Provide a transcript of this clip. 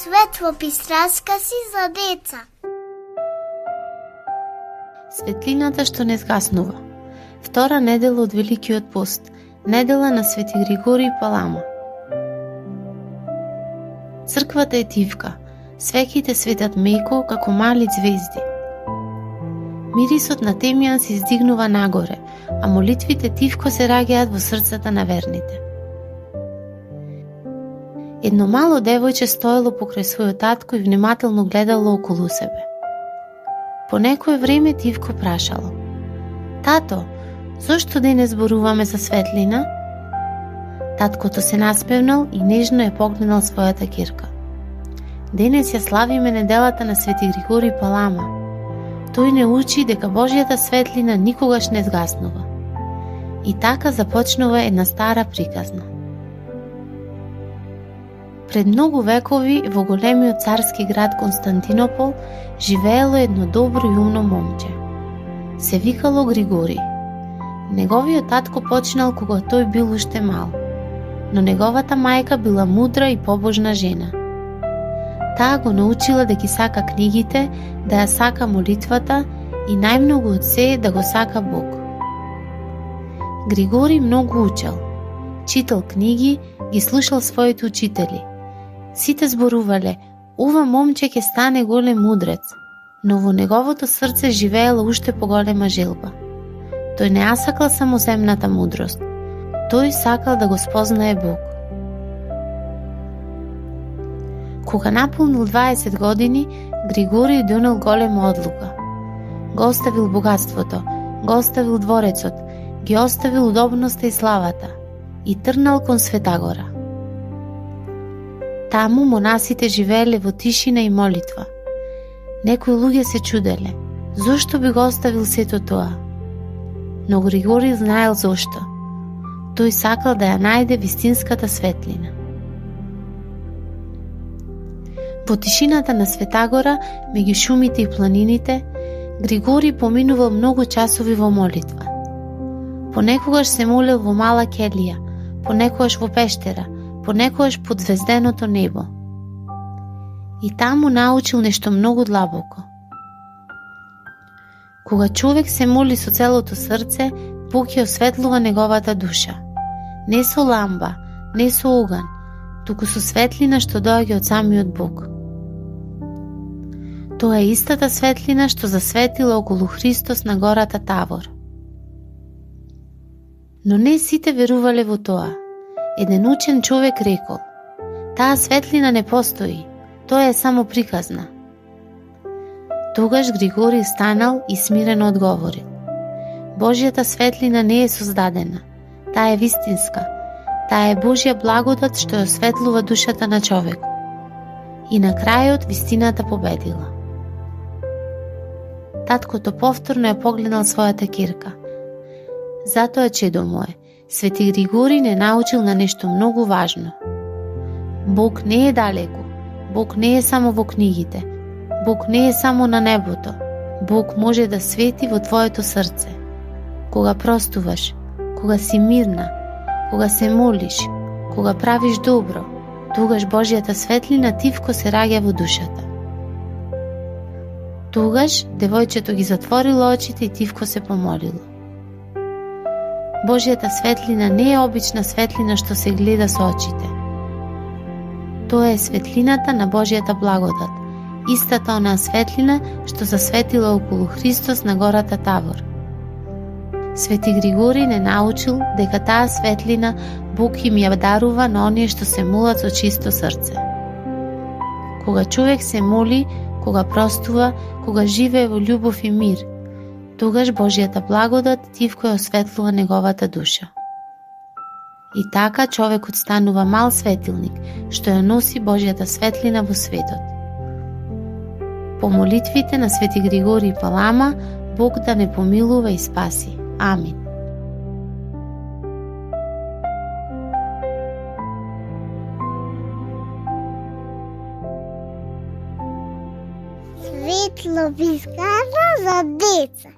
Светлопис раскази за деца. Светлината што не згаснува. Втора недела од Великиот пост, недела на Свети Григорий Палама. Црквата е тивка, свеќите светат меко како мали звезди. Мирисот на темјан се издигнува нагоре, а молитвите тивко се раѓаат во срцата на верните. Едно мало девојче стоело покрај својот татко и внимателно гледало околу себе. По некое време тивко прашало: "Тато, зошто денес зборуваме за светлина?" Таткото се насмевнал и нежно ја погледнал својата ќерка. "Денес ја славиме неделата на Свети Григорий Палама. Тој не учи дека Божјата светлина никогаш не згаснува." И така започнува една стара приказна. Пред многу векови во големиот царски град Константинопол живеело едно добро и умно момче. Се викало Григорий. Неговиот татко починал кога тој бил уште мал, но неговата мајка била мудра и побожна жена. Таа го научила да ги сака книгите, да ја сака молитвата и најмногу од се да го сака Бог. Григорий многу учел, читал книги, ги слушал своите учители. Сите зборувале: "Ова момче ќе стане голем мудрец", но во неговото срце живеела уште поголема желба. Тој не ја сакал само земната мудрост, тој сакал да го спознае Бог. Кога наполнил 20 години, Григорий донел голема одлука. Го оставил богатството, го оставил дворецот, ги оставил удобноста и славата и тргнал кон Света гора. Таму монасите живееле во тишина и молитва. Некои луѓе се чуделе: зошто би го оставил сето тоа? Но Григорий знаел зошто. Тој сакал да ја најде вистинската светлина. Во тишината на Света гора, меѓу шумите и планините, Григорий поминувал многу часови во молитва. Понекогаш се молел во мала келија, понекогаш во пештера, понекогаш под звезденото небо. И таму научил нешто многу длабоко. Кога човек се моли со целото срце, Бог ја осветлува неговата душа. Не со ламба, не со оган, туку со светлина што доаѓа од самиот Бог. Тоа е истата светлина што засветила околу Христос на гората Тавор. Но не сите верувале во тоа. Еден учен човек рекол: "Таа светлина не постои, тоа е само приказна." Тогаш Григорий станал и смирено одговорил: "Божјата светлина не е создадена, таа е вистинска, таа е Божја благодат што ја осветлува душата на човек." И на крајот вистината победила. Таткото повторно ја погледнал својата ќерка. Затоа, чедо мое, Свети Григорий не научил на нешто многу важно. Бог не е далеку, Бог не е само во книгите, Бог не е само на небото, Бог може да свети во твоето срце. Кога простуваш, кога си мирна, кога се молиш, кога правиш добро, тогаш Божјата светлина тивко се раѓа во душата. Тогаш девојчето ги затворило очите и тивко се помолило. Божјата светлина не е обична светлина што се гледа со очите. Тоа е светлината на Божјата благодат, истата онаа светлина што засветила околу Христос на гората Тавор. Свети Григорий не научил дека таа светлина Бог им ја дарува на оние што се молат со чисто срце. Кога човек се моли, кога простува, кога живее во љубов и мир, тогаш Божјата благодат тивко ја осветлува неговата душа. И така човекот станува мал светилник, што ја носи Божјата светлина во светот. По молитвите на Свети Григорий Палама, Бог да не помилува и спаси. Амин. Светлопис за деца.